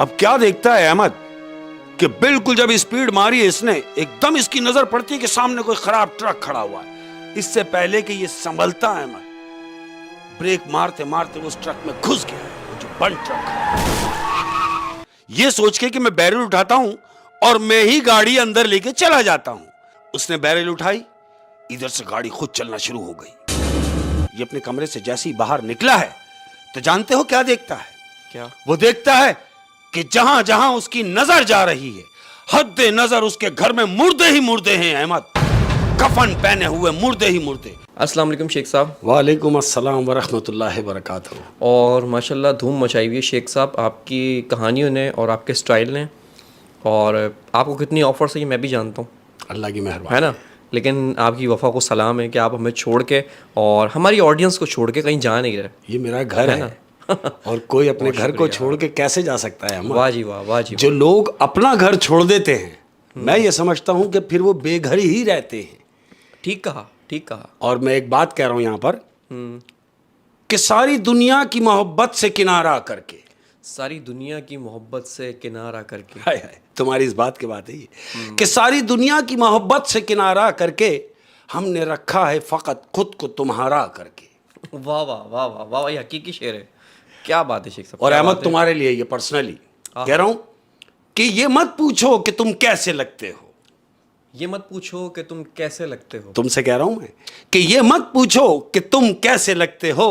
अब क्या देखता है अहमद कि बिल्कुल जब स्पीड मारी इसने, एकदम इसकी नजर पड़ती है कि सामने कोई खराब ट्रक खड़ा हुआ है। इससे पहले कि ये संभलता है अहमद, ब्रेक मारते मारते उस ट्रक में घुस गया है, वो जो बंद ट्रक है। ये सोच के कि मैं बैरल उठाता हूं और मैं ही गाड़ी अंदर लेके चला जाता हूं। उसने बैरल उठाई, इधर से गाड़ी खुद चलना शुरू हो गई। ये अपने कमरे से जैसे ही बाहर निकला है तो जानते हो क्या देखता है? क्या? वो देखता है कि जहां जहां उसकी नजर जा रही है, हद्दे नजर उसके घर में मुर्दे ही मुर्दे हैं अहमद, कफन पहने हुए मुर्दे ही मुर्दे। अस्सलाम वालेकुम शेख साहब। वालेकुम अस्सलाम वरहमतुल्लाहि वबरकातुहू। और माशाल्लाह धूम मचाई हुई है शेख साहब आपकी कहानियों ने और आपके स्टाइल ने, और आपको कितनी ऑफर्स है ये मैं भी जानता हूँ, अल्लाह की मेहरबानी है ना। लेकिन आपकी वफ़ा को सलाम है कि आप हमें छोड़ के और हमारी ऑडियंस को छोड़ के कहीं जा नहीं रहे। ये मेरा घर है और कोई अपने घर को छोड़ के कैसे जा सकता है अहमद? वाह जी वाह, वाह जी। जो लोग अपना घर छोड़ देते हैं, मैं ये समझता हूं कि फिर वो बेघर ही रहते हैं। ठीक कहा, ठीक कहा। और मैं एक बात कह रहा हूं यहां पर कि सारी दुनिया की मोहब्बत से किनारा करके, सारी दुनिया की मोहब्बत से किनारा करके, हाय हाय तुम्हारी इस बात की बात है ये कि सारी दुनिया की मोहब्बत से किनारा करके हमने रखा है फकत खुद को तुम्हारा करके। वाह वाह वाह वाह वाह, ये हकीकी शेर है। क्या बात है शेख साहब। और क्या अहमद बात है। तुम्हारे लिए ये पर्सनली कह रहा हूं कि ये मत पूछो कि तुम कैसे लगते हो, ये मत पूछो कि तुम कैसे लगते हो। तुमसे कह रहा हूं मैं कि ये मत पूछो कि तुम कैसे लगते हो,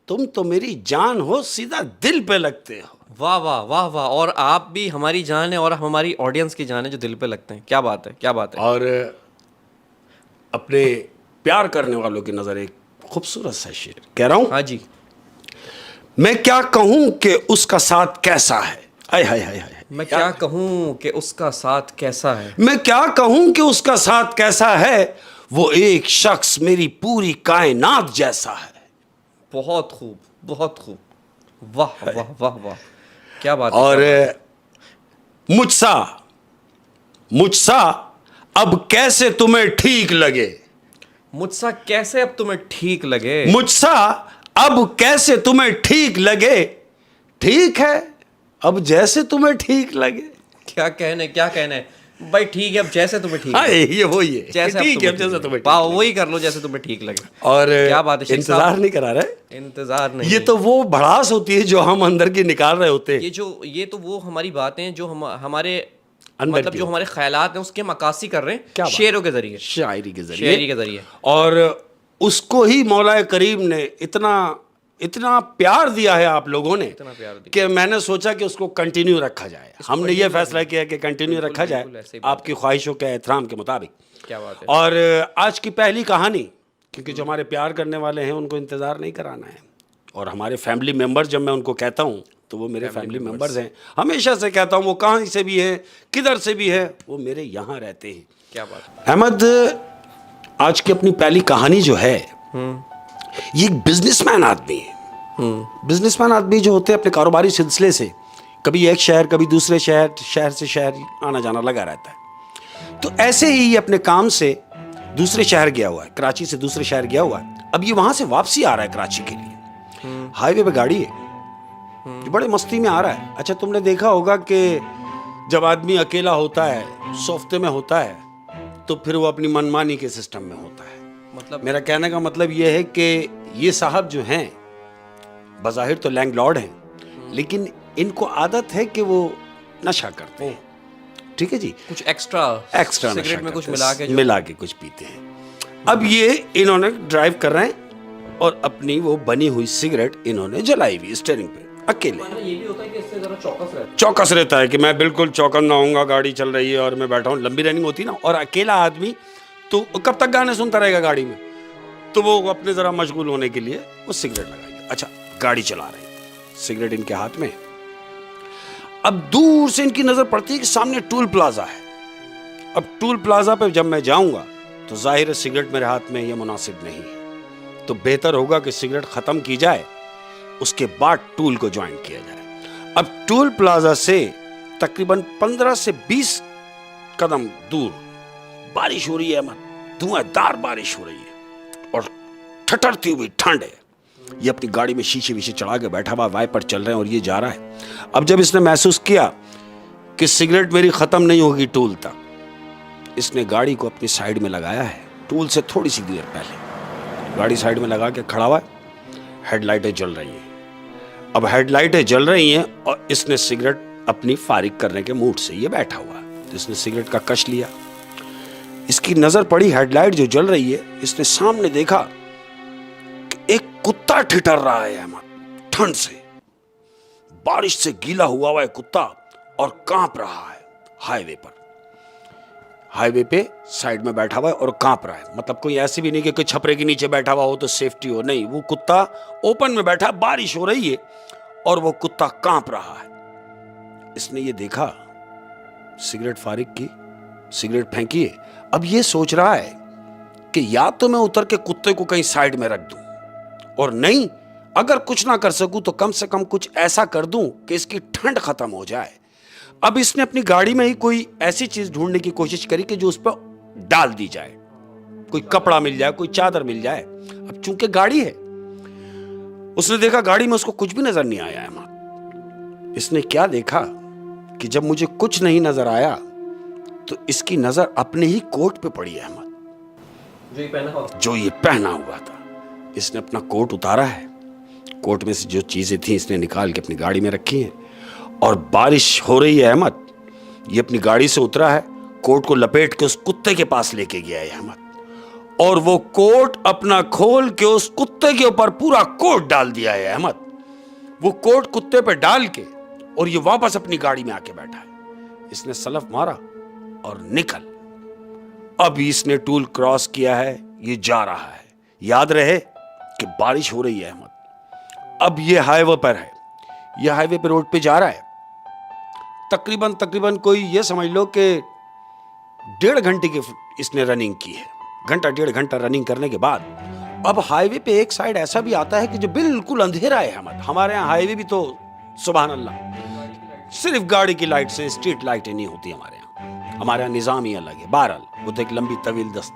तुम तो मेरी जान हो, सीधा दिल पे लगते हो। वाह वाह वाह वाह, और आप भी हमारी जान है और हमारी ऑडियंस की जान है जो दिल पे लगते हैं। क्या बात है, क्या बात है। और अपने प्यार करने वालों की नजर एक खूबसूरत सा शेर कह रहा हूं। हाँ जी। मैं क्या कहूं कि उसका साथ कैसा है, हाय हाय हाय हाय, मैं क्या कहूँ कि उसका साथ कैसा है। मैं क्या कहूं कि उसका साथ कैसा है, वो एक शख्स मेरी पूरी कायनात जैसा है। बहुत खूब, बहुत खूब। वाह वाह वाह वाह, क्या बात है। और मुझसा मुझसा अब कैसे तुम्हें ठीक लगे, मुझसा कैसे अब तुम्हें ठीक लगे। मुझसा अब कैसे तुम्हें ठीक लगे, ठीक है अब जैसे तुम्हें ठीक लगे। क्या कहने, क्या कहने भाई। ठीक है अब जैसे तुम्हें ठीक हाँ लगे। ये वही है, जैसे अब ठीक है अब तुम्हें जैसे ठीक तुम्हें लगे। वाह, ठीक वही कर लो जैसे तुम्हें ठीक लगे। लगे। और क्या बात है शेख इंतजार साहब। नहीं करा रहे, इंतजार नहीं। ये तो वो भड़ास होती है जो हम अंदर की निकाल रहे होते हैं। ये तो वो हमारी बातें हैं जो हमारे अंदर मतलब की जो हमारे ख्यालात हैं उसके हम अक्कासी कर रहे क्या हैं बात? शेरों के जरिए, शायरी के जरिए, शायरी के जरिए। और उसको ही मौलाए करीम ने इतना इतना प्यार दिया है आप लोगों ने, इतना प्यार दिया कि मैंने सोचा कि उसको कंटिन्यू रखा जाए। हमने ये फैसला किया कि कंटिन्यू रखा बिल्कुल ऐसे जाए ही बात आपकी ख्वाहिशों के एहतराम के मुताबिक। क्या बात है। और आज की पहली कहानी, क्योंकि जो हमारे प्यार करने वाले हैं उनको इंतज़ार नहीं कराना है, और हमारे फैमिली मेम्बर्स जब मैं उनको कहता हूँ तो वो मेरे फैमिली मेम्बर्स हैं। हमेशा से कहता हूँ, वो कहाँ से भी हैं, किधर से भी है, वो मेरे यहाँ रहते हैं। क्या बात है। अहमद, आज की अपनी पहली कहानी जो है ये एक बिजनेसमैन आदमी है। बिजनेसमैन आदमी जो होते हैं अपने कारोबारी सिलसिले से कभी एक शहर कभी दूसरे शहर, शहर से शहर आना जाना लगा रहता है। तो ऐसे ही ये अपने काम से दूसरे शहर गया हुआ है, कराची से दूसरे शहर गया हुआ है। अब ये वहां से वापसी आ रहा है कराची के लिए। हाईवे पे गाड़ी है, जो बड़े मस्ती में आ रहा है। अच्छा, तुमने देखा होगा कि जब आदमी अकेला होता है, सोफ्ते में होता है, तो फिर वो अपनी मनमानी के सिस्टम में होता है। मतलब मेरा कहने का मतलब ये है कि ये साहब जो हैं बज़ाहिर तो लैंडलॉर्ड हैं, लेकिन इनको आदत है कि वो नशा करते हैं। ठीक है जी, कुछ एक्स्ट्रा सिगरेट में कुछ मिला के कुछ पीते हैं। अब ये इन्होंने ड्राइव कर रहे हैं और अपनी वो बनी हुई सिगरेट इन्होंने जलाई हुई स्टीयरिंग पे अकेले। ये भी होता है कि इससे जरा चौकस रहता है कि मैं बिल्कुल चौकस ना होऊंगा, गाड़ी चल रही है और मैं बैठा हूँ, लंबी रनिंग होती ना, और अकेला आदमी तो कब तक गाने सुनता रहेगा गाड़ी में, तो वो अपने जरा मशगूल होने के लिए वो सिगरेट लगाएगा। अच्छा, गाड़ी चला रहे हैं, सिगरेट इनके हाथ में। अब दूर से इनकी नजर पड़ती है कि सामने टूल प्लाजा है। अब टूल प्लाजा पे जब मैं जाऊंगा तो जाहिर है सिगरेट मेरे हाथ में ये मुनासिब नहीं है, तो बेहतर होगा कि सिगरेट खत्म की जाए, उसके बाद टूल को ज्वाइन किया जाए। अब टूल प्लाजा से तकरीबन 15 से 20 कदम दूर बारिश हो रही है, धुआंधार बारिश हो रही है और ठठरती हुई ठंड है। ये अपनी गाड़ी में शीशे वीशे चढ़ा के बैठा हुआ, वाइपर चल रहे हैं और ये जा रहा है। अब जब इसने महसूस किया कि सिगरेट मेरी खत्म नहीं होगी टूल तक, इसने गाड़ी को अपनी साइड में लगाया है, टूल से थोड़ी सी देर पहले गाड़ी साइड में लगा के खड़ा हुआ है। हेडलाइटें जल रही हैं। अब हेडलाइटें जल रही हैं और इसने सिगरेट अपनी फारिग करने के मूड से ये बैठा हुआ है, तो इसने सिगरेट का कश लिया। इसकी नजर पड़ी हेडलाइट जो जल रही है, इसने सामने देखा कि एक कुत्ता ठिठर रहा है अहमद, ठंड से, बारिश से गीला हुआ है कुत्ता और कांप रहा है। हाईवे पे साइड में बैठा हुआ है और कांप रहा है। मतलब कोई ऐसी भी नहीं कि कोई छपरे के नीचे बैठा हुआ हो तो सेफ्टी हो, नहीं, वो कुत्ता ओपन में बैठा, बारिश हो रही है और वो कुत्ता कांप रहा है। इसने ये देखा, सिगरेट फारिग की, सिगरेट फेंकी है। अब ये सोच रहा है कि या तो मैं उतर के कुत्ते को कहीं साइड में रख दूं, और नहीं, अगर कुछ ना कर सकूं तो कम से कम कुछ ऐसा कर दूं कि इसकी ठंड खत्म हो जाए। अब इसने अपनी गाड़ी में ही कोई ऐसी चीज ढूंढने की कोशिश करी कि जो उस पर डाल दी जाए, कोई कपड़ा मिल जाए, कोई चादर मिल जाए। अब चूंकि गाड़ी है, उसने देखा गाड़ी में उसको कुछ भी नजर नहीं आया है। इसने क्या देखा कि जब मुझे कुछ नहीं नजर आया तो इसकी नजर अपने ही कोट पे पड़ी है अहमद, जो ये पहना हुआ था। इसने अपना कोट उतारा है, कोट में से जो चीजें थी इसने निकाल के अपनी गाड़ी में रखी है, और बारिश हो रही है अहमद। ये अपनी गाड़ी से उतरा है, कोट को लपेट के उस कुत्ते के पास लेके गया है अहमद, और वो कोट अपना खोल के उस कुत्ते के ऊपर पूरा कोट डाल दिया है अहमद। वो कोट कुत्ते पे डाल के और ये वापस अपनी गाड़ी में आके बैठा है। इसने सलफ मारा और निकल। अब इसने टूल क्रॉस किया है, ये जा रहा है। याद रहे कि बारिश हो रही है अहमद। अब ये हाईवे पर है, ये हाईवे पे रोड पे जा रहा है। तकरीबन कोई ये समझ लो कि 1.5 घंटे की इसने रनिंग की है। घंटा 1.5 घंटा रनिंग करने के बाद अब हाईवे पे एक साइड ऐसा भी आता है कि जो बिल्कुल अंधेरा है अहमद। हमारे यहाँ हाईवे भी तो सुभान अल्लाह सिर्फ गाड़ी की लाइट से, स्ट्रीट लाइटें नहीं होती हमारे यहाँ। हमारे यहाँ निजाम ही अलग है। बहरहाल वो तो एक लंबी तवील दस्त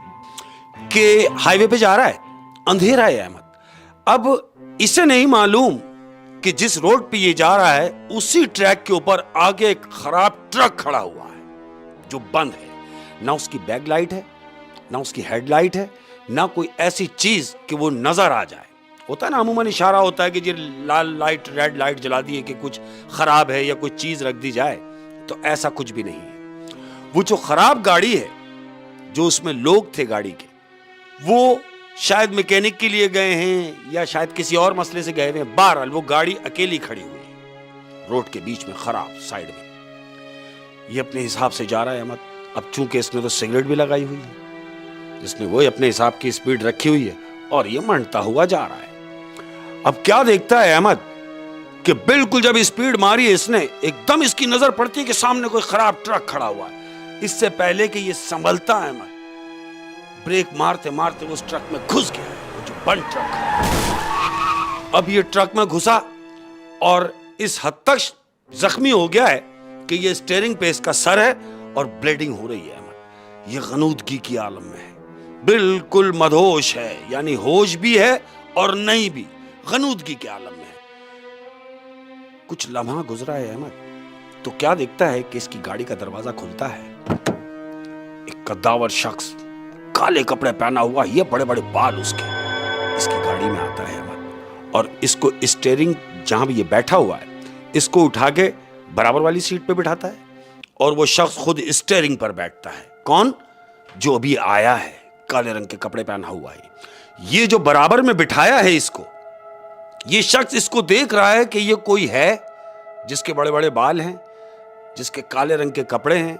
के हाईवे पे जा रहा है, अंधेरा है अहमद। अब इसे नहीं मालूम कि जिस रोड पे ये जा रहा है उसी ट्रैक के ऊपर आगे एक खराब ट्रक खड़ा हुआ है जो बंद है। ना उसकी बैक लाइट है, ना उसकी हेडलाइट है, ना कोई ऐसी चीज कि वो नजर आ जाए। होता है ना, अमूमन इशारा होता है कि जी लाल लाइट, रेड लाइट जला दी है कि कुछ खराब है या कोई चीज रख दी जाए, तो ऐसा कुछ भी नहीं है। वो जो खराब गाड़ी है, जो उसमें लोग थे गाड़ी के, वो शायद मैकेनिक के लिए गए हैं या शायद किसी और मसले से गए हैं। बहरहाल वो गाड़ी अकेली खड़ी हुई है रोड के बीच में, खराब साइड में। ये अपने हिसाब से जा रहा है अहमद। अब चूंकि इसने तो सिगरेट भी लगाई हुई है, इसने वो अपने हिसाब की स्पीड रखी हुई है और ये मंडता हुआ जा रहा है। अब क्या देखता है अहमद कि बिल्कुल जब स्पीड मारी है इसने, एकदम इसकी नजर पड़ती है कि सामने कोई खराब ट्रक खड़ा हुआ है। इससे पहले कि ये संभलता है अहमद, ब्रेक मारते मारते उस ट्रक में घुस गया, जो बंद ट्रक है। अब ये ट्रक में घुसा और इस हद तक जख्मी हो गया है कि ये स्टीयरिंग पे इसका सर है और ब्लीडिंग हो रही है अहमद। ये गनूदगी की आलम में है, बिल्कुल मदहोश है, यानी होश भी है और नहीं भी, गनूदगी के आलम में है। कुछ लम्हा गुजरा है अहमद, तो क्या देखता है कि इसकी गाड़ी का दरवाजा खुलता है। एक कद्दावर शख्स, काले कपड़े पहना हुआ, ये बड़े बड़े बाल उसके, इसकी गाड़ी में आता है अहमद और इसको स्टीयरिंग जहां भी ये बैठा हुआ है इसको उठा के बराबर वाली सीट पे बिठाता है और वो शख्स खुद स्टीयरिंग पर बैठता है। कौन? जो अभी आया है, काले रंग के कपड़े पहना हुआ है। ये जो बराबर में बिठाया है इसको, ये शख्स इसको देख रहा है कि ये कोई है जिसके बड़े बड़े बाल हैं, जिसके काले रंग के कपड़े हैं,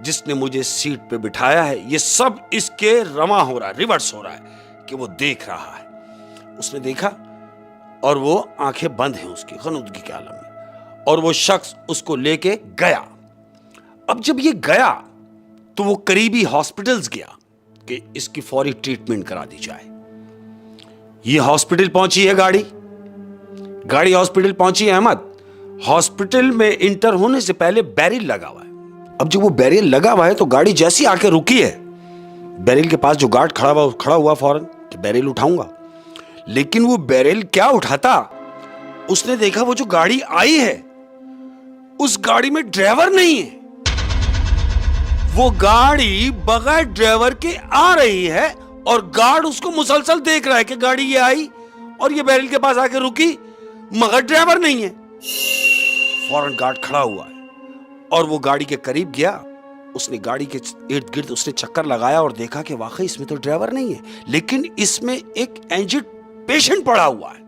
जिसने मुझे सीट पे बिठाया है। ये सब इसके रमा हो रहा है, रिवर्स हो रहा है कि वो देख रहा है। उसने देखा और वो आंखें बंद हैं उसकी, गनूदगी के आलम में, और वो शख्स उसको लेके गया। अब जब ये गया तो वो करीबी हॉस्पिटल्स गया कि इसकी फौरी ट्रीटमेंट करा दी जाए। ये हॉस्पिटल पहुंची है गाड़ी हॉस्पिटल पहुंची है अहमद। हॉस्पिटल में इंटर होने से पहले बैरियर लगा हुआ है। अब जब वो बैरियर लगा हुआ है तो गाड़ी जैसी आके रुकी है, बैरियर के पास जो गार्ड खड़ा हुआ फौरन कि बैरियर उठाऊंगा, लेकिन वो बैरल क्या उठाता, उसने देखा वो जो गाड़ी आई है उस गाड़ी में ड्राइवर नहीं है। वो गाड़ी बगैर ड्राइवर के आ रही है और गार्ड उसको मुसलसल देख रहा है कि गाड़ी ये आई और ये बैरल के पास आके रुकी, मगर ड्राइवर नहीं है। फौरन गार्ड खड़ा हुआ है और वो गाड़ी के करीब गया। उसने गाड़ी के इर्द गिर्द उसने चक्कर लगाया और देखा कि वाकई इसमें तो ड्राइवर नहीं है, लेकिन इसमें एक इंजर्ड पेशेंट पड़ा हुआ है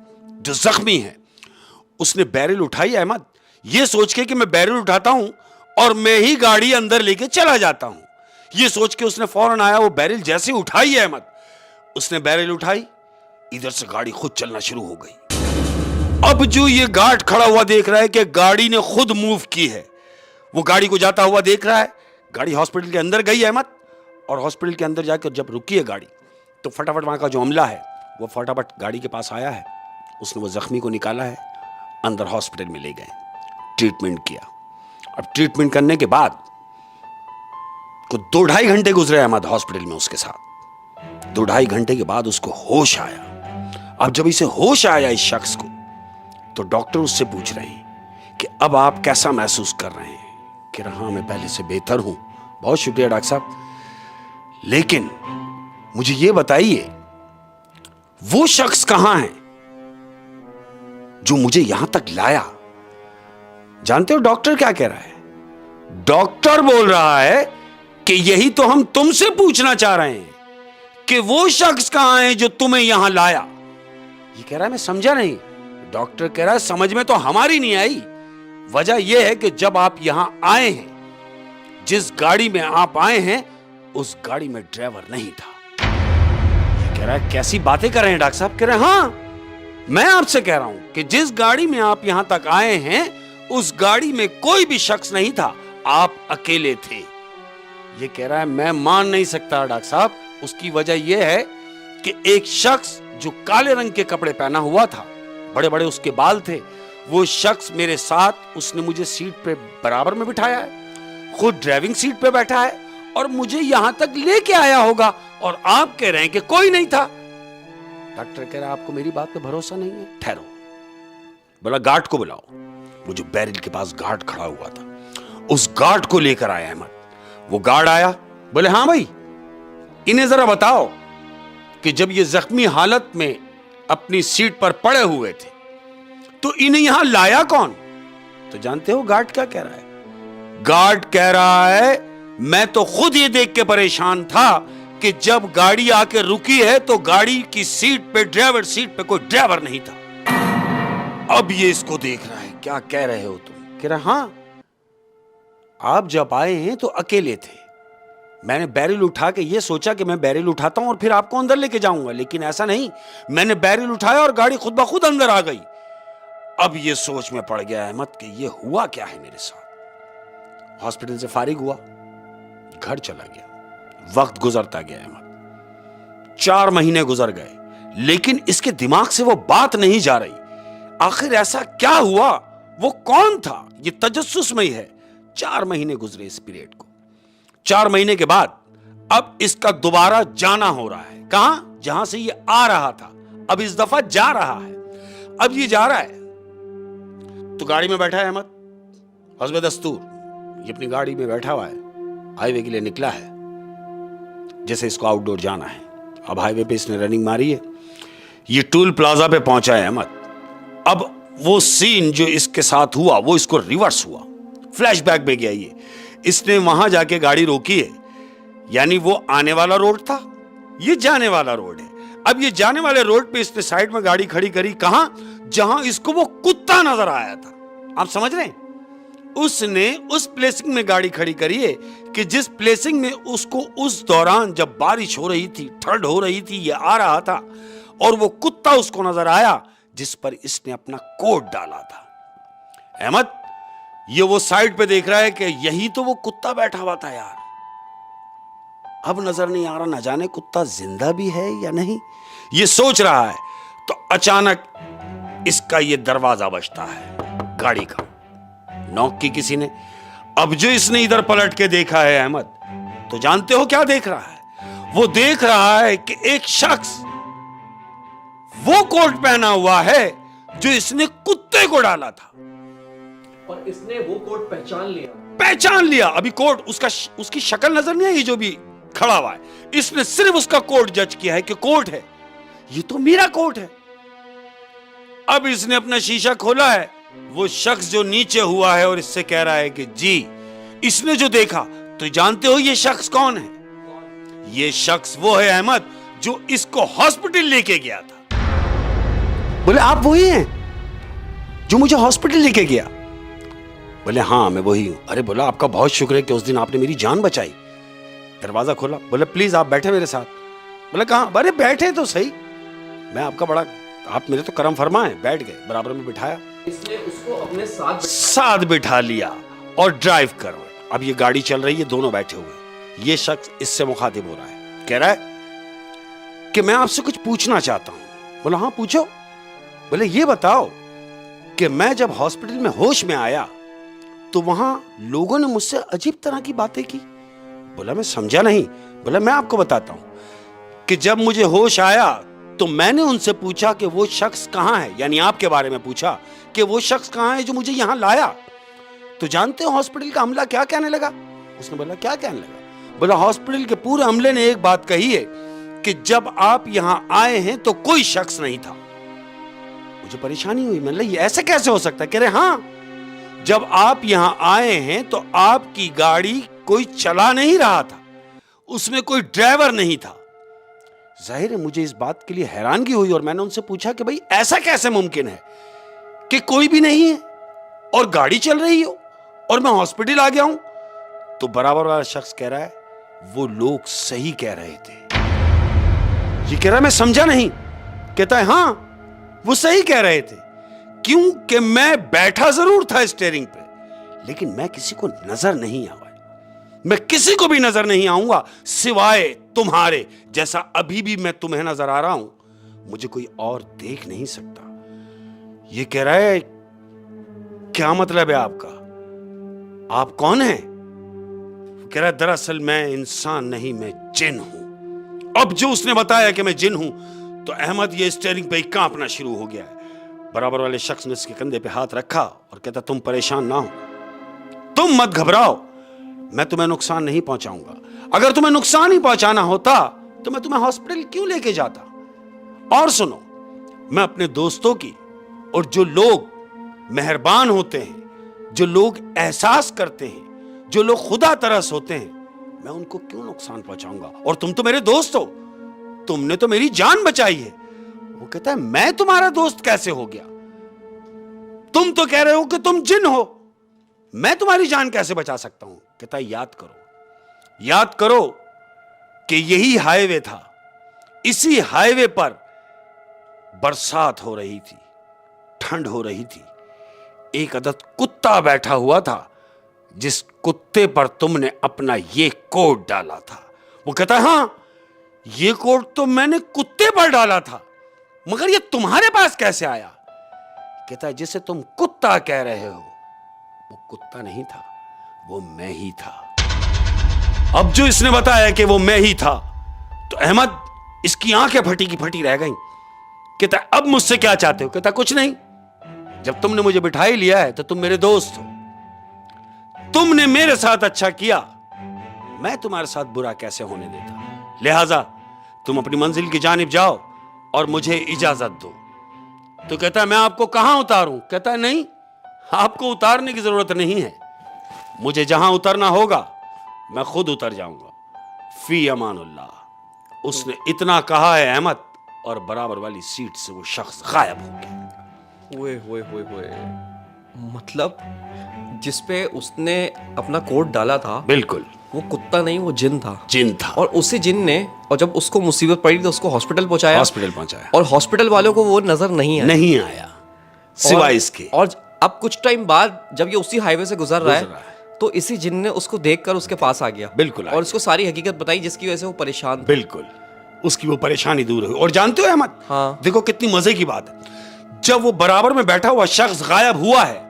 जो जख्मी है। उसने बैरल उठाई अहमद, ये सोच के कि मैं बैरल उठाता हूं और मैं ही गाड़ी अंदर लेके चला जाता हूं। ये सोच के उसने फौरन आया, वो बैरल जैसे उठाई है अहमद, उसने बैरल उठाई, इधर से गाड़ी खुद चलना शुरू हो गई। अब जो ये गार्ड खड़ा हुआ देख रहा है कि गाड़ी ने खुद मूव की है, वो गाड़ी को जाता हुआ देख रहा है। गाड़ी हॉस्पिटल के अंदर गई अहमद, और हॉस्पिटल के अंदर जाकर जब रुकी है गाड़ी तो फटाफट वहां का जो अमला है वो फटाफट गाड़ी के पास आया है। उसने वो जख्मी को निकाला है, अंदर हॉस्पिटल में ले गए, ट्रीटमेंट किया। अब ट्रीटमेंट करने के बाद को 2-2.5 घंटे गुजरे अहमद हॉस्पिटल में उसके साथ। 2-2.5 घंटे के बाद उसको होश आया। अब जब इसे होश आया इस शख्स को, तो डॉक्टर उससे पूछ रहे हैं कि अब आप कैसा महसूस कर रहे हैं। कि हाँ, मैं पहले से बेहतर हूं। बहुत शुक्रिया डॉक्टर साहब, लेकिन मुझे यह बताइए वो शख्स कहां है जो मुझे यहां तक लाया। जानते हो डॉक्टर क्या कह रहा है? डॉक्टर बोल रहा है कि यही तो हम तुमसे पूछना चाह रहे हैं कि वो शख्स कहां है जो तुम्हें यहां लाया। ये कह रहा है मैं समझा नहीं। डॉक्टर कह रहा है समझ में तो हमारी नहीं आई। वजह यह है कि जब आप यहां आए हैं, जिस गाड़ी में आप आए हैं उस गाड़ी में ड्राइवर नहीं था। ये कह रहा है कैसी बातें कर रहे हैं डॉक्टर साहब? कह रहे हैं हाँ, मैं आपसे कह रहा हूं कि जिस गाड़ी में आप यहां तक आए हैं उस गाड़ी में कोई भी शख्स नहीं था, आप अकेले थे। ये कह रहा है मैं मान नहीं सकता डॉक्टर साहब। उसकी वजह यह है कि एक शख्स जो काले रंग के कपड़े पहना हुआ था, बड़े बड़े उसके बाल थे, वो शख्स मेरे साथ, उसने मुझे सीट पे बराबर में बिठाया है, खुद ड्राइविंग सीट पे बैठा है और मुझे यहां तक लेके आया होगा, और आप कह रहे हैं कि कोई नहीं था। डॉक्टर कह रहा है आपको मेरी बात पे भरोसा नहीं है? ठहरो, बोला गार्ड को बुलाओ। वो जो बैरल के पास गार्ड खड़ा हुआ था उस गार्ड को लेकर आया अहमद। वो गार्ड आया, बोले हाँ भाई, इन्हें जरा बताओ कि जब ये जख्मी हालत में अपनी सीट पर पड़े हुए थे तो इन्हें यहां लाया कौन? तो जानते हो गार्ड क्या कह रहा है? गार्ड कह रहा है मैं तो खुद ये देख के परेशान था कि जब गाड़ी आके रुकी है तो गाड़ी की सीट पे, ड्राइवर सीट पे कोई ड्राइवर नहीं था। अब ये इसको देख रहा है, क्या कह रहे हो तुम? कह रहा हाँ, आप जब आए हैं तो अकेले थे। मैंने बैरल उठा के ये सोचा कि मैं बैरल उठाता हूं और फिर आपको अंदर लेके जाऊंगा, लेकिन ऐसा नहीं। मैंने बैरल उठाया और गाड़ी खुद ब खुद अंदर आ गई। अब ये सोच में पड़ गया अहमद कि ये हुआ क्या है मेरे साथ। हॉस्पिटल से फारिग हुआ, घर चला गया। वक्त गुजरता गया अहमद, 4 महीने गुजर गए, लेकिन इसके दिमाग से वो बात नहीं जा रही। आखिर ऐसा क्या हुआ, वो कौन था, ये तजस्सुस में ही है। 4 महीने गुजरे इस पीरियड को। 4 महीने के बाद अब इसका दोबारा जाना हो रहा है। कहां? जहां से ये आ रहा था, अब इस दफा जा रहा है। अब ये जा रहा है तो गाड़ी में बैठा है अहमद, हस्ब दस्तूर ये अपनी गाड़ी में बैठा हुआ है, हाईवे के लिए निकला है, जैसे इसको आउटडोर जाना है। अब हाईवे पे इसने रनिंग मारी है, ये टोल प्लाजा पे पहुंचा है अहमद। अब वो सीन जो इसके साथ हुआ वो इसको रिवर्स हुआ, फ्लैशबैक में गया। ये इसने वहां जाके गाड़ी रोकी है, यानी वो आने वाला रोड था, ये जाने वाला रोड है। अब ये जाने वाले रोड पे इसने साइड में गाड़ी खड़ी करी, कहां? जहां इसको वो कुत्ता नजर आया था। आप समझ रहे हैं? उसने उस प्लेसिंग में गाड़ी खड़ी करी है कि जिस प्लेसिंग में उसको उस दौरान जब बारिश हो रही थी, ठंड हो रही थी, ये आ रहा था और वो कुत्ता उसको नजर आया जिस पर इसने अपना कोट डाला था। अहमद ये वो साइड पे देख रहा है कि यही तो वो कुत्ता बैठा हुआ था यार। अब नजर नहीं आ रहा, न जाने कुत्ता जिंदा भी है या नहीं, ये सोच रहा है। तो अचानक इसका ये दरवाजा बजता है गाड़ी का, नॉक की किसी ने। अब जो इसने इधर पलट के देखा है अहमद, तो जानते हो क्या देख रहा है? वो देख रहा है कि एक शख्स वो कोट पहना हुआ है जो इसने कुत्ते को डाला था। और इसने वो कोट पहचान लिया। अभी कोट उसकी शक्ल नजर नहीं आई, जो भी खड़ा हुआ है, इसने सिर्फ उसका कोट जज किया है कि कोट है, ये तो मेरा कोट है। अब इसने अपना शीशा खोला है, वो शख्स जो नीचे हुआ है और इससे कह रहा है कि जी, इसने जो देखा, तो जानते हो ये शख्स कौन है? ये शख्स वो है अहमद जो इसको हॉस्पिटल लेके गया था। बोले आप वही हैं जो मुझे हॉस्पिटल लेके गया? बोले हाँ मैं वही हूं। अरे बोला आपका बहुत शुक्र है कि उस दिन आपने मेरी जान बचाई। दरवाजा खोला, बोले प्लीज आप बैठे मेरे साथ। बोले कहाँ? अरे बैठे तो सही, मैं आपका बड़ा, आप मेरे तो करम फरमा है। बैठ गए, बराबर में बिठाया, इसने उसको अपने साथ बिठा लिया और ड्राइव कर रहे। अब ये गाड़ी चल रही है, दोनों बैठे हुए। ये शख्स इससे मुखातिब हो रहा है, कह रहा है कि मैं आपसे कुछ पूछना चाहता हूं। बोला हाँ पूछो। बोले ये बताओ कि मैं जब हॉस्पिटल में होश में आया तो वहां लोगों ने मुझसे अजीब तरह की बातें की। बोला मैं समझा नहीं। बोला मैं आपको बताता हूं कि जब मुझे होश आया तो मैंने उनसे पूछा कि वो शख्स कहां है, यानी आपके बारे में पूछा कि वो शख्स कहां है जो मुझे यहां लाया। तो जानते हो हॉस्पिटल का अमला क्या कहने लगा? उसने बोला क्या कहने लगा? बोला हॉस्पिटल के पूरे अमले ने एक बात कही है कि जब आप यहां आए हैं तो कोई शख्स नहीं था। मुझे परेशानी हुई, मैंने ये ऐसे कैसे हो सकता है? कह रहे हाँ, जब आप यहां आए हैं तो आपकी गाड़ी कोई चला नहीं रहा था, उसमें कोई ड्राइवर नहीं था। जाहिर है मुझे इस बात के लिए हैरानगी हुई और मैंने उनसे पूछा कि भाई ऐसा कैसे मुमकिन है कि कोई भी नहीं है और गाड़ी चल रही हो और मैं हॉस्पिटल आ गया हूं? तो बराबर वाला शख्स कह रहा है वो लोग सही कह रहे थे। ये कह रहा है मैं समझा नहीं। कहता है हाँ वो सही कह रहे थे, क्योंकि मैं बैठा जरूर था स्टीयरिंग पे, लेकिन मैं किसी को नजर नहीं आया। मैं किसी को भी नजर नहीं आऊंगा सिवाय तुम्हारे, जैसा अभी भी मैं तुम्हें नजर आ रहा हूं, मुझे कोई और देख नहीं सकता। ये कह रहा है क्या मतलब है आपका? आप कौन हैं? कह रहा है दरअसल मैं इंसान नहीं, मैं जिन हूं। अब जो उसने बताया कि मैं जिन हूं तो अहमद ये स्टीयरिंग पे कांपना शुरू हो गया है। बराबर वाले शख्स ने इसके कंधे पे हाथ रखा और कहता तुम परेशान ना हो, तुम मत घबराओ, मैं तुम्हें नुकसान नहीं पहुंचाऊंगा। अगर तुम्हें नुकसान ही पहुंचाना होता तो मैं तुम्हें हॉस्पिटल क्यों लेके जाता? और सुनो, मैं अपने दोस्तों की और जो लोग मेहरबान होते हैं, जो लोग एहसास करते हैं, जो लोग खुदा तरस होते हैं, मैं उनको क्यों नुकसान पहुंचाऊंगा? और तुम तो मेरे दोस्त हो, तुमने तो मेरी जान बचाई है। वो कहता है मैं तुम्हारा दोस्त कैसे हो गया? तुम तो कह रहे हो कि तुम जिन हो, मैं तुम्हारी जान कैसे बचा सकता हूं? कहता है याद करो कि यही हाईवे था, इसी हाईवे पर बरसात हो रही थी, ठंड हो रही थी, एक अदद कुत्ता बैठा हुआ था जिस कुत्ते पर तुमने अपना ये कोट डाला था। वो कहता है हाँ ये कोट तो मैंने कुत्ते पर डाला था, मगर ये तुम्हारे पास कैसे आया? कहता है जिसे तुम कुत्ता कह रहे हो वो कुत्ता नहीं था, वो मैं ही था। अब जो इसने बताया कि वो मैं ही था तो अहमद इसकी आंखें फटी की फटी रह गई। कहता अब मुझसे क्या चाहते हो? कहता कुछ नहीं, जब तुमने मुझे बिठा ही लिया है तो तुम मेरे दोस्त हो, तुमने मेरे साथ अच्छा किया, मैं तुम्हारे साथ बुरा कैसे होने देता? लिहाजा तुम अपनी मंजिल की जानिब जाओ और मुझे इजाजत दो। तो कहता है मैं आपको कहां उतारूं? कहता है नहीं, आपको उतारने की जरूरत नहीं है, मुझे जहां उतरना होगा मैं खुद उतर जाऊंगा। फी अमानुल्लाह। उसने इतना कहा है अहमद और बराबर वाली सीट से वो शख्स गायब हो गया। ओए मतलब जिसपे उसने अपना कोट डाला था, बिल्कुल वो कुत्ता नहीं, वो जिन था। और उसी जिन ने, और जब उसको मुसीबत पड़ी तो उसको हॉस्पिटल पहुंचाया और हॉस्पिटल वालों को वो नजर नहीं आया सिवाय इसके। और अब कुछ टाइम बाद जब ये उसी हाईवे से गुजर रहा है तो इसी जिन ने उसको देखकर उसके पास आ गया, बिल्कुल, और उसको सारी हकीकत बताई जिसकी वजह से वो परेशान था। बिल्कुल, उसकी वो परेशानी दूर हुई। और जानते हो अहमद, हाँ, देखो कितनी मजे की बात है, जब वो बराबर में बैठा हुआ शख्स गायब हुआ है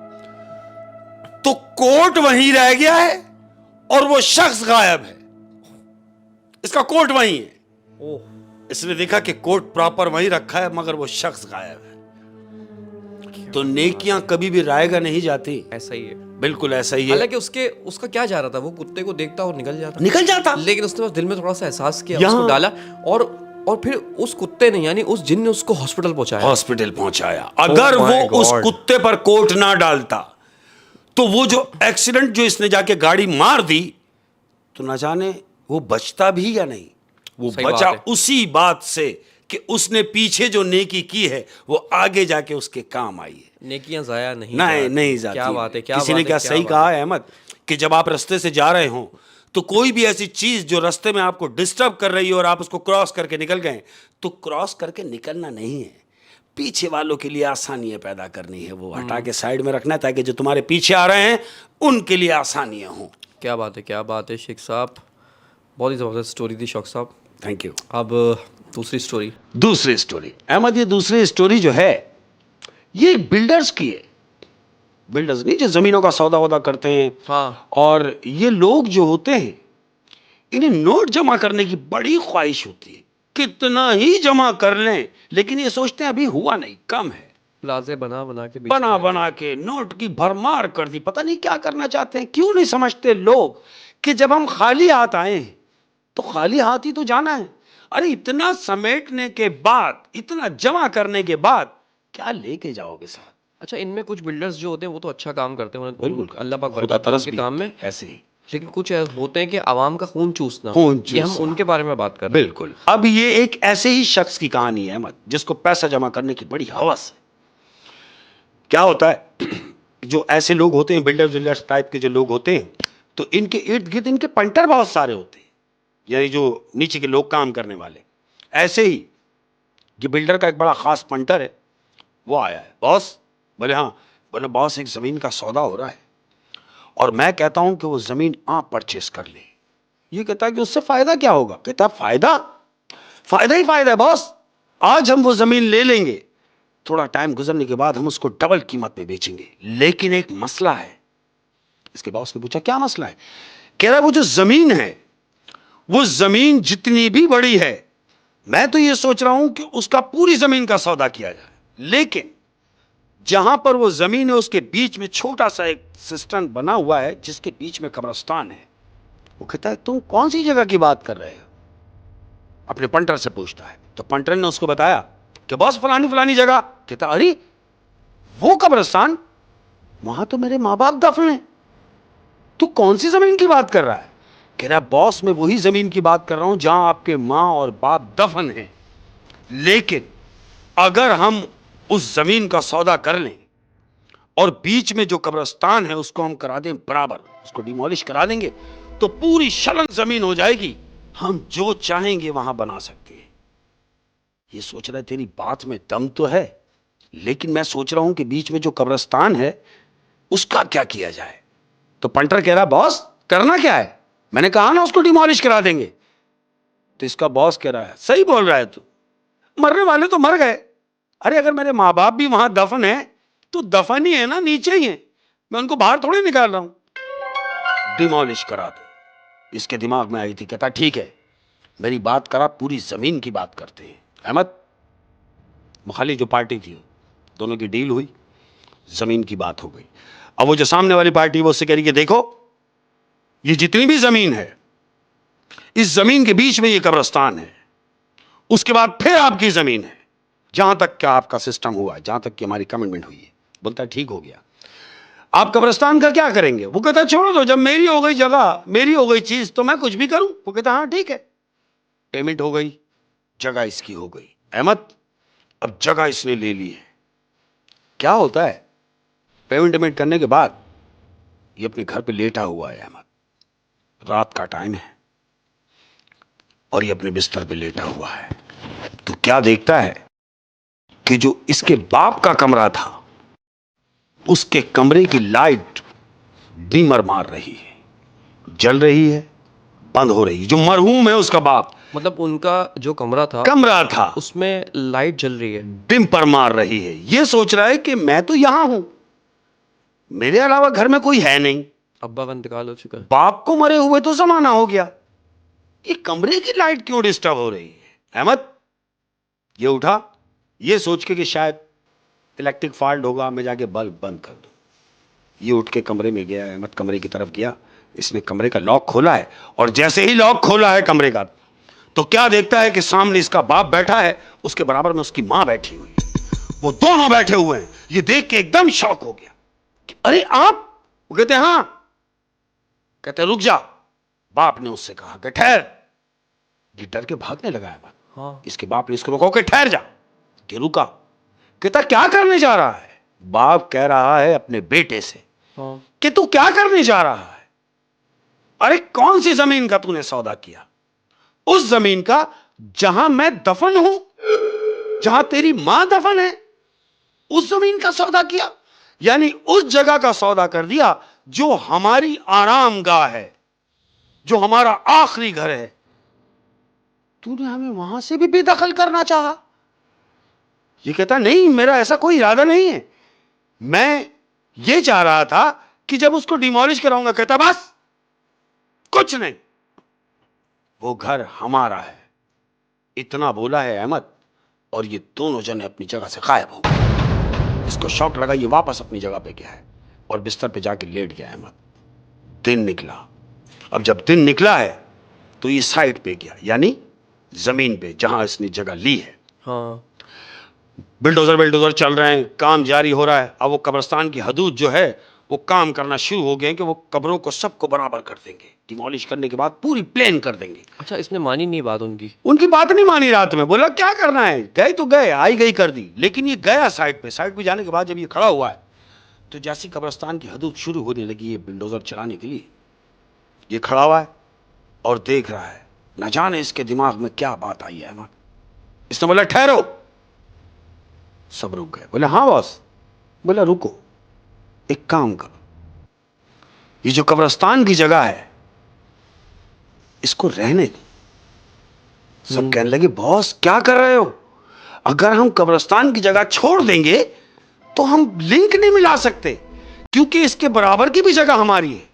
तो कोट वहीं रह गया है और वो शख्स गायब है, इसका कोट वहीं है। इसने देखा कि कोट प्रॉपर वहीं रखा है मगर वो शख्स गायब है। तो नेकियां कभी भी रायगा नहीं जाती। ऐसा ही है, बिल्कुल ऐसा ही है। हालांकि उसका क्या जा रहा था, वो कुत्ते को देखता और निकल जाता, लेकिन उसने बस दिल में थोड़ा सा एहसास किया, उसको डाला और फिर उस कुत्ते ने, यानी उस जिन ने उसको हॉस्पिटल पहुंचाया। अगर वो उस कुत्ते पर कोट ना डालता तो वो जो एक्सीडेंट जो इसने जाके गाड़ी मार दी तो ना जाने वो बचता भी या नहीं। वो बचा उसी बात से कि उसने पीछे जो नेकी की है वो आगे जाके उसके काम आई है। नेकियां जाया नहीं जाती। क्या बात है, किसी ने क्या सही कहा है अहमद कि जब आप रास्ते से जा रहे हो तो कोई भी ऐसी चीज जो रास्ते में आपको डिस्टर्ब कर रही है और आप उसको क्रॉस करके निकल गए, तो क्रॉस करके निकलना नहीं है, पीछे वालों के लिए आसानियां पैदा करनी है, वो हटा के साइड में रखना है ताकि जो तुम्हारे पीछे आ रहे हैं उनके लिए आसानियां हो। क्या बात है शेख साहब, बहुत ही जबरदस्त स्टोरी थी शौक साहब, थैंक यू। अब दूसरी स्टोरी अहमद, ये दूसरी स्टोरी जो है ये बिल्डर्स की है। बिल्डर्स नहीं जो जमीनों का सौदा वौदा करते हैं। हाँ। और ये लोग जो होते हैं इन्हें नोट जमा करने की बड़ी ख्वाहिश होती है, कितना ही जमा कर लें, लेकिन ये सोचते हैं अभी हुआ नहीं, कम है। प्लाजे बना के नोट की भरमार कर दी। पता नहीं क्या करना चाहते हैं, क्यों नहीं समझते लोग कि जब हम खाली हाथ आए तो खाली हाथ ही तो जाना है। अरे इतना समेटने के बाद, इतना जमा करने के बाद क्या लेके जाओगे साथ। अच्छा, इनमें कुछ बिल्डर्स जो होते हैं वो तो अच्छा काम करते हैं, बिल्कुल अल्लाह पाक खुदा तरस के भी काम में ऐसे ही, लेकिन कुछ होते हैं कि आवाम का खून चूसना, ये हम उनके बारे में बात कर रहे हैं। बिल्कुल। अब ये एक ऐसे ही शख्स की कहानी है अहमद, जिसको पैसा जमा करने की बड़ी हवस है। क्या होता है जो ऐसे लोग होते हैं, बिल्डर्स टाइप के जो लोग होते हैं, तो इनके इर्द गिर्द इनके पंटर बहुत सारे होते हैं, यानी जो नीचे के लोग काम करने वाले। ऐसे ही ये बिल्डर का एक बड़ा खास पंटर है, वो आया है। बॉस? बोले हाँ। बोले बॉस, एक जमीन का सौदा हो रहा है और मैं कहता हूं कि वो जमीन आप परचेस कर ले। ये कहता है कि उससे फायदा क्या होगा? कहता है फायदा ही फायदा है बॉस। आज हम वो जमीन ले लेंगे, थोड़ा टाइम गुजरने के बाद हम उसको डबल कीमत पे बेचेंगे, लेकिन एक मसला है। इसके बॉस ने पूछा क्या मसला है? कह रहा है वो जो जमीन है, वो जमीन जितनी भी बड़ी है, मैं तो ये सोच रहा हूं कि उसका पूरी जमीन का सौदा किया जाए, लेकिन जहां पर वो जमीन है उसके बीच में छोटा सा एक सिस्टम बना हुआ है जिसके बीच में कब्रिस्तान है। वो कहता है तुम कौन सी जगह की बात कर रहे हो? अपने पंटर से पूछता है। तो पंटर ने उसको बताया कि बॉस फलानी फलानी जगह। कहता अरे वो कब्रिस्तान, वहां तो मेरे माँ बाप दफन है, तू कौन सी जमीन की बात कर रहा है? कह रहा बॉस मैं वही जमीन की बात कर रहा हूं जहां आपके माँ और बाप दफन है, लेकिन अगर हम उस जमीन का सौदा कर लें और बीच में जो कब्रिस्तान है उसको हम करा दें बराबर, उसको डिमोलिश करा देंगे, तो पूरी शलन जमीन हो जाएगी, हम जो चाहेंगे वहां बना सकते हैं। ये सोच रहा है तेरी बात में दम तो है, लेकिन मैं सोच रहा हूं कि बीच में जो कब्रिस्तान है उसका क्या किया जाए। तो पंटर कह रहा बॉस करना क्या है? मैंने कहा ना उसको डिमोलिश करा देंगे। तो इसका बॉस कह रहा है सही बोल रहा है तू, मरने वाले तो मर गए, अरे अगर मेरे माँ बाप भी वहां दफन है तो दफन ही है ना, नीचे ही है, मैं उनको बाहर थोड़ी निकाल रहा हूं, डिमोलिश करा दो। इसके दिमाग में आई थी। कहता ठीक है मेरी बात करा, पूरी जमीन की बात करते हैं। अहमद, मुखाली जो पार्टी थी दोनों की डील हुई, जमीन की बात हो गई। अब वो जो सामने वाली पार्टी वो उससे कह रही है देखो ये जितनी भी जमीन है, इस जमीन के बीच में ये कब्रिस्तान है, उसके बाद फिर आपकी जमीन है, जहां तक क्या आपका सिस्टम हुआ है, जहां तक कि हमारी कमिटमेंट हुई है। बोलता है ठीक हो गया, आप कब्रिस्तान का क्या करेंगे? वो कहता है छोड़ो दो, जब मेरी हो गई जगह, मेरी हो गई चीज, तो मैं कुछ भी करूं। वो कहता हाँ ठीक है, पेमेंट हो गई, जगह इसकी हो गई। अहमद, अब जगह इसने ले ली है। क्या होता है पेमेंट करने के बाद ये अपने घर पे लेटा हुआ है। अहमद, रात का टाइम है और ये अपने बिस्तर पे लेटा हुआ है, तो क्या देखता है कि जो इसके बाप का कमरा था उसके कमरे की लाइट डिमर मार रही है, जल रही है, बंद हो रही है। जो मरहूम है उसका बाप, मतलब उनका जो कमरा था उसमें लाइट जल रही है, डिम पर मार रही है। ये सोच रहा है कि मैं तो यहां हूं, मेरे अलावा घर में कोई है नहीं, अब्बा का इंतकाल हो चुका है, बाप को मरे हुए तो जमाना हो गया, ये कमरे की लाइट क्यों डिस्टर्ब हो रही है? अहमद, ये उठा, ये सोच के कि शायद इलेक्ट्रिक फॉल्ट होगा, मैं जाके बल्ब बंद कर दूं। ये उठ के कमरे में गया, अहमद कमरे की तरफ गया, इसने कमरे का लॉक खोला है, और जैसे ही लॉक खोला है कमरे का, तो क्या देखता है कि सामने इसका बाप बैठा है, उसके बराबर में उसकी मां बैठी हुई है, वो दोनों बैठे हुए हैं। ये देख के एकदम शॉक हो गया कि अरे आप? वो कहते हैं हाँ। कहते रुक जा। बाप ने उससे कहा कि ठहर। ये डर के भागने लगा है। हाँ। इसके बाप ने इसको रोका कि ठहर जा। कि रुका। कहता क्या करने जा रहा है? बाप कह रहा है अपने बेटे से कि तू क्या करने जा रहा है? अरे कौन सी जमीन का तूने सौदा किया? उस जमीन का जहां मैं दफन हूं, जहां तेरी मां दफन है, उस जमीन का सौदा किया। यानी उस जगह का सौदा कर दिया जो हमारी आराम गाह है, जो हमारा आखिरी घर है। तूने हमें वहां से भी बेदखल करना चाहा। ये कहता नहीं, मेरा ऐसा कोई इरादा नहीं है, मैं ये चाह रहा था कि जब उसको डिमोलिश कराऊंगा। कहता बस कुछ नहीं, वो घर हमारा है। इतना बोला है अहमद, और ये दोनों जने अपनी जगह से गायब हो गए। इसको शॉक लगा, ये वापस अपनी जगह पे गया है और बिस्तर पे जाके लेट गया अहमद। दिन निकला। अब जब दिन निकला है तो ये साइड पे गया, यानी जमीन पे जहां इसने जगह ली है। हाँ। बिल्डोजर चल रहे हैं, काम जारी हो रहा है। अब वो कब्रिस्तान की हदूद जो है वो काम करना शुरू हो गए कि वो कब्रों को सबको बराबर कर देंगे, डिमोलिश करने के बाद पूरी प्लेन कर देंगे। अच्छा, इसने मानी नहीं बात उनकी बात नहीं मानी। रात में बोला क्या करना है, गए तो गए, आई गई कर दी। लेकिन ये गया साइड पे जाने के बाद जब ये खड़ा हुआ है तो जैसी कब्रिस्तान की हदूद शुरू होने लगी है बिल्डोजर चलाने के लिए, ये खड़ा हुआ है और देख रहा है। न जाने इसके दिमाग में क्या बात आई है। इसने बोला ठहरो। सब रुक गए। बोले हाँ बॉस। बोला रुको, एक काम करो, ये जो कब्रिस्तान की जगह है इसको रहने दो। सब कहने लगे बॉस क्या कर रहे हो? अगर हम कब्रिस्तान की जगह छोड़ देंगे तो हम लिंक नहीं मिला सकते, क्योंकि इसके बराबर की भी जगह हमारी है।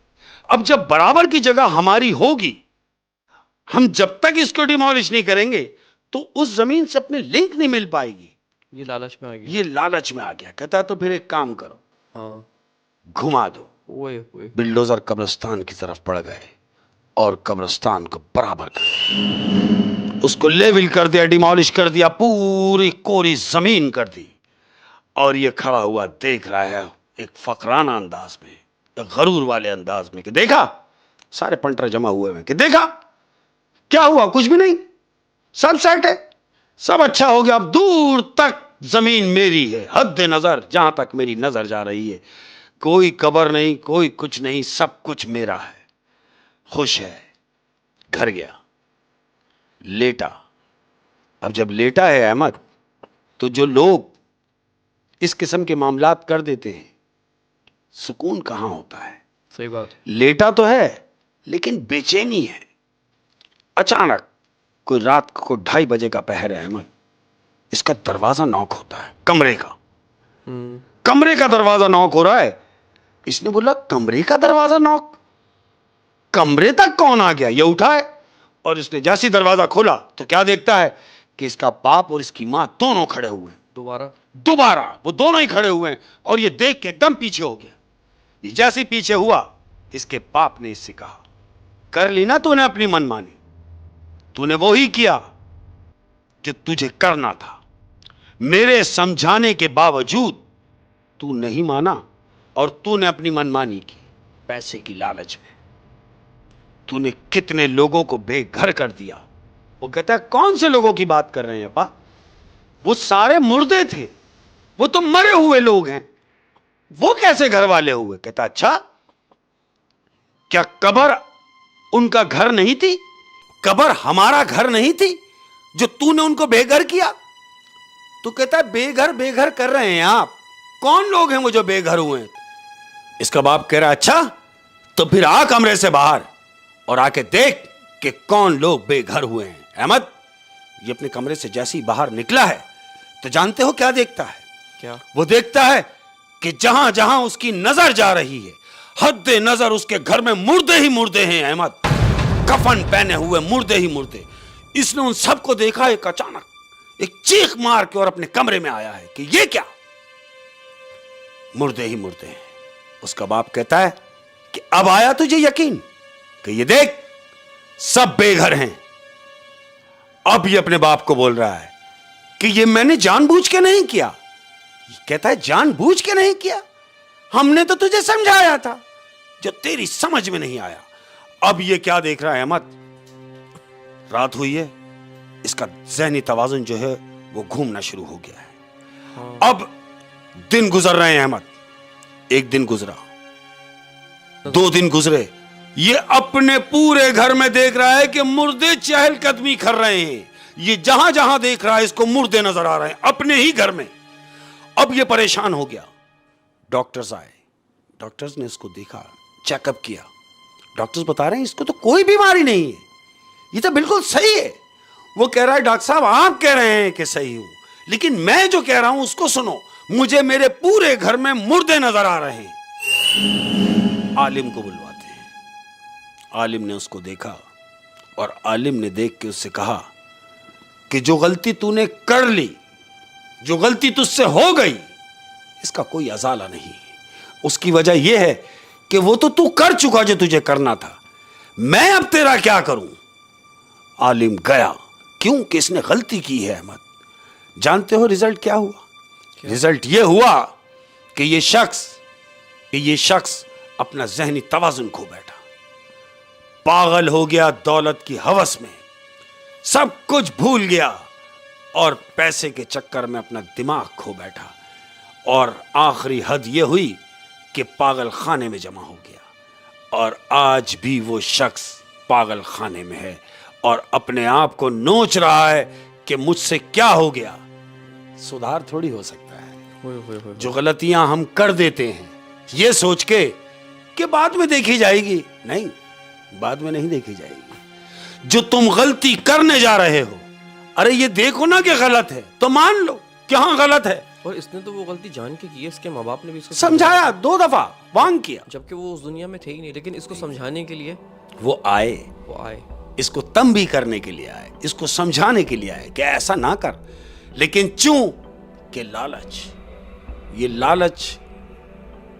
अब जब बराबर की जगह हमारी होगी, हम जब तक इसको डिमोलिश नहीं करेंगे तो उस जमीन से अपने लिंक नहीं मिल पाएगी। ये लालच में आ गया। ये लालच में आ गया। कहता है तो फिर एक काम करो, हाँ, घुमा दो। ओए। बिल्डोजर कब्रिस्तान की तरफ पड़ गए और कब्रिस्तान को बराबर कर दिया, उसको लेवल कर दिया, डिमोलिश कर दिया, पूरी कोरी जमीन कर दी। और ये खड़ा हुआ देख रहा है एक फकराना अंदाज में, एक गरूर वाले अंदाज में कि देखा सारे पंटर जमा हुए हैं, कि देखा क्या हुआ? कुछ भी नहीं, सब सेट है, सब अच्छा हो गया। अब दूर तक जमीन मेरी है, हद नजर जहां तक मेरी नजर जा रही है, कोई कब्र नहीं, कोई कुछ नहीं, सब कुछ मेरा है। खुश है। घर गया, लेटा। अब जब लेटा है अहमद, तो जो लोग इस किस्म के मामलात कर देते हैं, सुकून कहां होता है? सही बात। लेटा तो है लेकिन बेचैनी है। अचानक कोई रात को 2:30 बजे का पहर है अहमद, इसका दरवाजा नॉक होता है, कमरे का। कमरे का दरवाजा नॉक हो रहा है। इसने बोला कमरे का दरवाजा नॉक, कमरे तक कौन आ गया? ये उठा है और इसने जैसे दरवाजा खोला तो क्या देखता है कि इसका बाप और इसकी मां दोनों खड़े हुए हैं। दोबारा वो दोनों ही खड़े हुए हैं और ये देख के एकदम पीछे हो गया। ये जैसे पीछे हुआ, इसके बाप ने इससे कहा कर ली ना तूने अपनी मनमानी, तूने वो ही किया जो तुझे करना था। मेरे समझाने के बावजूद तू नहीं माना और तूने अपनी मनमानी की, पैसे की लालच में। तूने कितने लोगों को बेघर कर दिया। वो कहता है कौन से लोगों की बात कर रहे हैं अपा? वो सारे मुर्दे थे, वो तो मरे हुए लोग हैं, वो कैसे घर वाले हुए? कहता अच्छा, क्या कब्र उनका घर नहीं थी? कब्र हमारा घर नहीं थी जो तूने उनको बेघर किया? तो कहता है बेघर कर रहे हैं आप, कौन लोग हैं वो जो बेघर हुए हैं? इसका बाप कह रहा है अच्छा तो फिर आ कमरे से बाहर और आके देख कि कौन लोग बेघर हुए हैं। अहमद ये अपने कमरे से जैसे ही बाहर निकला है तो जानते हो क्या देखता है? क्या? वो देखता है कि जहां जहां उसकी नजर जा रही है, हद नजर उसके घर में मुर्दे ही मुर्दे हैं। अहमद कफन पहने हुए मुर्दे ही मुर्दे। इसने उन सबको देखा। एक अचानक एक चीख मार के और अपने कमरे में आया है कि ये क्या, मुर्दे ही मुर्दे हैं। उसका बाप कहता है कि अब आया तुझे यकीन कि ये देख सब बेघर हैं। अब ये अपने बाप को बोल रहा है कि ये मैंने जानबूझ के नहीं किया। ये कहता है जानबूझ के नहीं किया, हमने तो तुझे समझाया था, जो तेरी समझ में नहीं आया। अब ये क्या देख रहा है अहमद, रात हुई है, इसका ज़हनी तवाज़ुन जो है वो घूमना शुरू हो गया है। अब दिन गुजर रहे हैं अहमद, एक दिन गुजरा, 2 दिन गुजरे, ये अपने पूरे घर में देख रहा है कि मुर्दे चहलकदमी कर रहे हैं। ये जहां जहां देख रहा है इसको मुर्दे नजर आ रहे हैं अपने ही घर में। अब ये परेशान हो गया। डॉक्टर्स आए, डॉक्टर्स ने इसको देखा, चेकअप किया। डॉक्टर्स बता रहे हैं इसको तो कोई बीमारी नहीं है, ये तो बिल्कुल सही है। वो कह रहा है डॉक्टर साहब आप कह रहे हैं कि सही हूं, लेकिन मैं जो कह रहा हूं उसको सुनो, मुझे मेरे पूरे घर में मुर्दे नजर आ रहे हैं। आलिम को बुलवाते हैं। आलिम ने उसको देखा और आलिम ने देख के उससे कहा कि जो गलती तूने कर ली, जो गलती तुझसे हो गई, इसका कोई अजाला नहीं। उसकी वजह यह है कि वो तो तू कर चुका जो तुझे करना था, मैं अब तेरा क्या करूं। आलिम गया, क्यों कि इसने गलती की है अहमद। जानते हो रिजल्ट क्या हुआ? रिजल्ट यह हुआ कि ये शख्स अपना ज़हनी तवाज़ुन खो बैठा, पागल हो गया दौलत की हवस में, सब कुछ भूल गया और पैसे के चक्कर में अपना दिमाग खो बैठा। और आखिरी हद यह हुई कि पागल खाने में जमा हो गया। और आज भी वो शख्स पागल खाने में है और अपने आप को नोच रहा है कि मुझसे क्या हो गया। सुधार थोड़ी हो सकता है। जो गलतियां हम कर देते हैं ये सोच के कि बाद में देखी जाएगी, नहीं, बाद में नहीं देखी जाएगी। जो तुम गलती करने जा रहे हो, अरे ये देखो ना कि गलत है तो मान लो कि हाँ गलत है। और इसने तो वो गलती जान के की है, इसके माँ बाप ने भी इसको समझाया, 2 दफा वांग किया, जबकि वो उस दुनिया में थे ही नहीं, लेकिन इसको समझाने के लिए वो आए, इसको तंबी करने के लिए आए, इसको समझाने के लिए आए कि ऐसा ना कर। लेकिन चूं कि लालच, ये लालच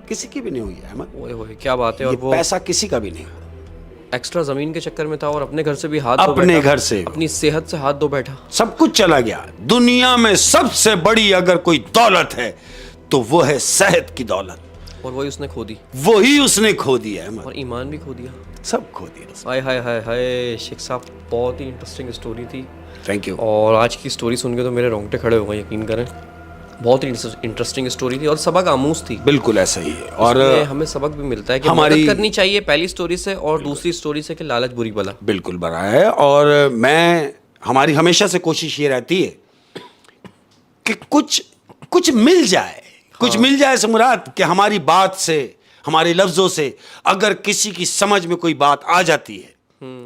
किसी की भी नहीं हुई है अहमद। ओए क्या बात है। और वो पैसा किसी का भी नहीं हुआ, एक्स्ट्रा जमीन के चक्कर में था और अपने घर से भी हाथ अपने घर से, अपनी सेहत से हाथ धो बैठा, सब कुछ चला गया। दुनिया में सबसे बड़ी अगर कोई दौलत है तो वो है सेहत की दौलत, और वही उसने खो दी, वही उसने खो दिया है। और ईमान भी खो दिया, सब खो दिया। हाय हाय हाय हाय। शेख साहब बहुत ही इंटरेस्टिंग स्टोरी थी। Thank you. और आज की स्टोरी सुन के तो मेरे रोंगटे खड़े हो गए, यकीन करें। बहुत ही इंटरेस्टिंग स्टोरी थी और सबक आमूज थी। बिल्कुल ऐसा ही है। और हमें सबक भी मिलता है कि हमारी मदद करनी चाहिए पहली स्टोरी से, और दूसरी स्टोरी से कि लालच बुरी बला। बिल्कुल बड़ा है। और हमारी हमेशा से कोशिश ये रहती है कि कुछ मिल जाए, कुछ मिल जाए से मुराद कि हमारी बात से, हमारे लफ्जों से अगर किसी की समझ में कोई बात आ जाती है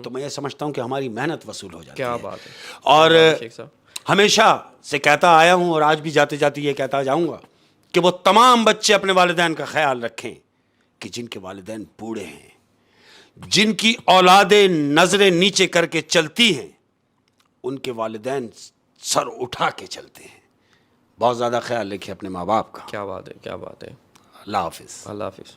तो मैं ये समझता हूं कि हमारी मेहनत वसूल हो जाती है। क्या बात है। और हमेशा से कहता आया हूं और आज भी जाते जाते ये कहता जाऊंगा कि वो तमाम बच्चे अपने वालिदैन का ख्याल रखें कि जिनके वालिदैन बूढ़े हैं, जिनकी औलादें नजरें नीचे करके चलती हैं, उनके वालिदैन सर उठा के चलते हैं। बहुत ज़्यादा ख्याल रखिए अपने माँ बाप का। क्या बात है, क्या बात है। अल्लाह हाफिज़। अल्लाह हाफिज़।